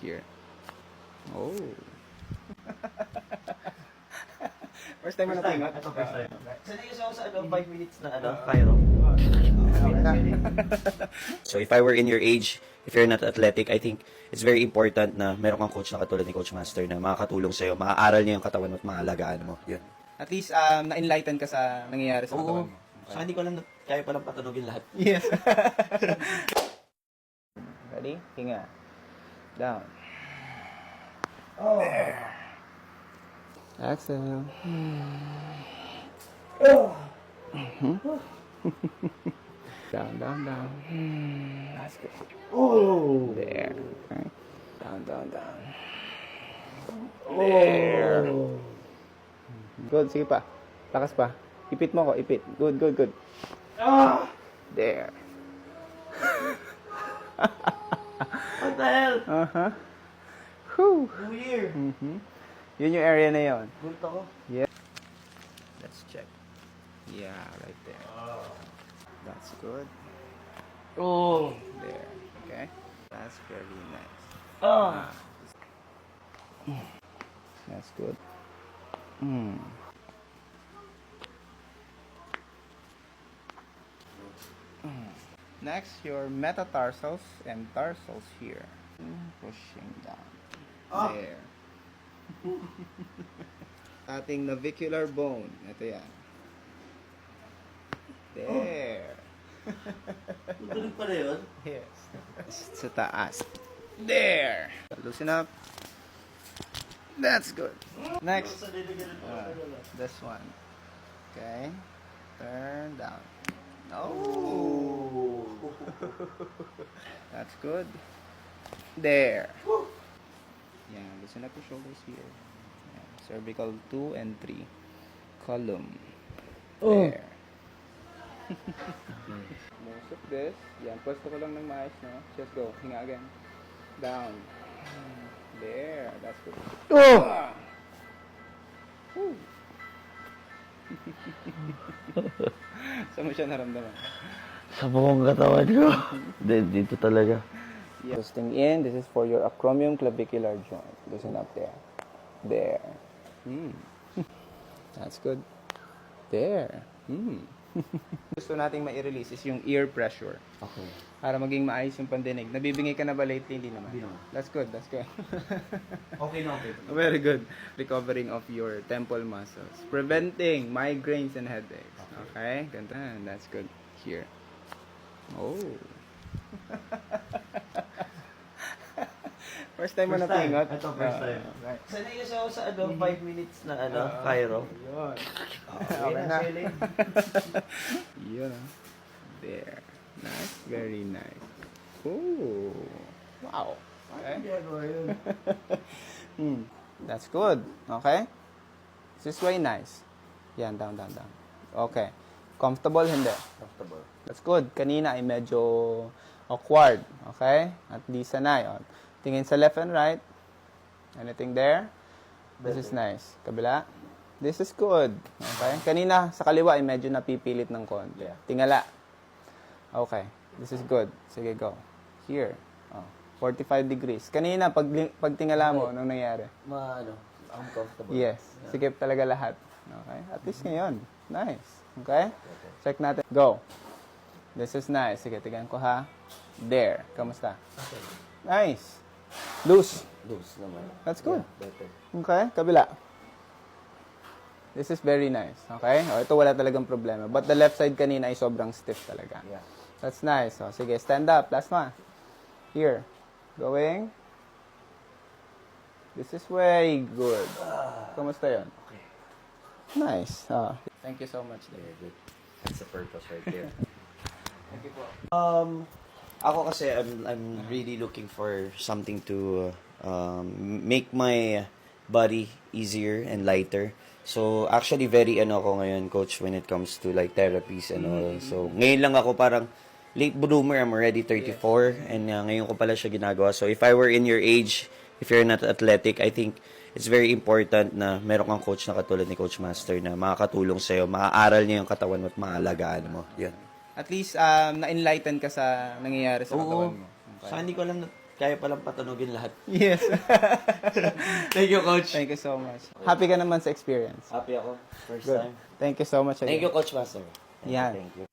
Here. Oh. First time mo na tingot? Ito first time. Sanay kasi ako sa 5 minutes na Cairo. So if I were in your age, if you're not athletic, I think it's very important na meron kang coach na katulad ni Coach Master na makakatulong sa'yo, maaaral niya yung katawan mo at maalagaan mo. Yun. At least, na-enlighten ka sa nangyayari sa katawan mo. Saka hindi ko alam na kaya palang patunogin lahat. Yes. Ready? Hinga. Down. There. Exhale. Down, down, down. That's good. Oh! There. Okay. Down, down, down. There. Good, sige pa. Lakas pa. Ipit mo ko, ipit. Good, good, good. There. What the hell? Uh-huh. Whew. Weird. Yun yung area na yun. Gulat ako. Yeah. Let's check. Yeah, right there. That's good. Oh! There. Okay. That's very nice. Ah! That's good. Next, your metatarsals and tarsals here. Pushing down. There. Ating navicular bone. Ito yan. There. Galing pala yun. Yes. Sa taas. There. Loosen up. That's good. Next. This one. Okay. Turn down. Oh. That's good. There. Yeah, loosen up your shoulders here. Yeah. Cervical 2 and 3. Column. There. Most of this. Yan, pwesto ko lang ng maayos, no? Just go. Hinga again. Down. There. That's good. Oh! Woo. Saan mo siya naramdaman? Sa buong katawan ko. Dito talaga. Yeah. Twisting in. This is for your acromion-clavicular joint. Listen up there. There. That's good. There. Gusto nating ma-release is yung ear pressure. Okay. Para maging maayos yung pandinig. Nabibingay ka na ba lately? Hindi naman. Hindi naman. That's good, that's good. Okay na okay. Very good. Recovering of your temple muscles. Preventing migraines and headaches. Okay? Ganda. That's good. Here. Oh. First time mo na tingot? Ito first time. Right. Sanay kasi ako sa 5 minutes na Cairo. Yun. Okay na. Sailing. Yun. There. Nice. Very nice. Ooh. Wow. Okay. That's good. Okay? This is way nice. Yan, down, down, down. Okay. Comfortable, hindi? Comfortable. That's good. Kanina ay medyo awkward. Okay? At di sanay. O, tingin sa left and right. Anything there? This is nice. Kabila. This is good. Okay? Kanina sa kaliwa ay medyo napipilit ng konti. Yeah. Tingala. Okay. This is good. Sige, go. Here. Oh, 45 degrees. Kanina, pag tingala mo, anong nangyari? Uncomfortable. Yes. Sikip talaga lahat. Okay? At least ngayon. Nice. Okay? Check natin. Go. This is nice. Sige, tingnan ko ha. There. Kamusta? Okay. Nice. Loose. Loose naman. That's good. Yeah, better. Okay? Kabila. This is very nice. Okay? O, ito wala talagang problema. But the left side kanina ay sobrang stiff talaga. Yeah. That's nice. O, sige, stand up. Last one. Here. Going. This is way good. Kamusta yun? Okay. Nice. Thank you so much. Very good. That's the purpose right there. Thank you po. Ako kasi I'm really looking for something to make my body easier and lighter. So actually very ako ngayon, coach, when it comes to like therapies and all. So ngayon lang ako parang late bloomer. I'm already 34 and ngayon ko pala siya ginagawa. So if I were in your age, if you're not athletic, I think it's very important na meron kang coach na katulad ni Coach Master na makakatulong sa'yo, maaaral niya yung katawan mo at maalagaan mo. Yun. At least, na-enlighten ka sa nangyayari sa katawan mo. Saka hindi ko alam na kaya palang patunogin lahat. Yes. Thank you, Coach. Thank you so much. Happy ka naman sa experience. Happy ako. First Good. time. Thank you so much again. Thank you, Coach Master. Yan. Thank you.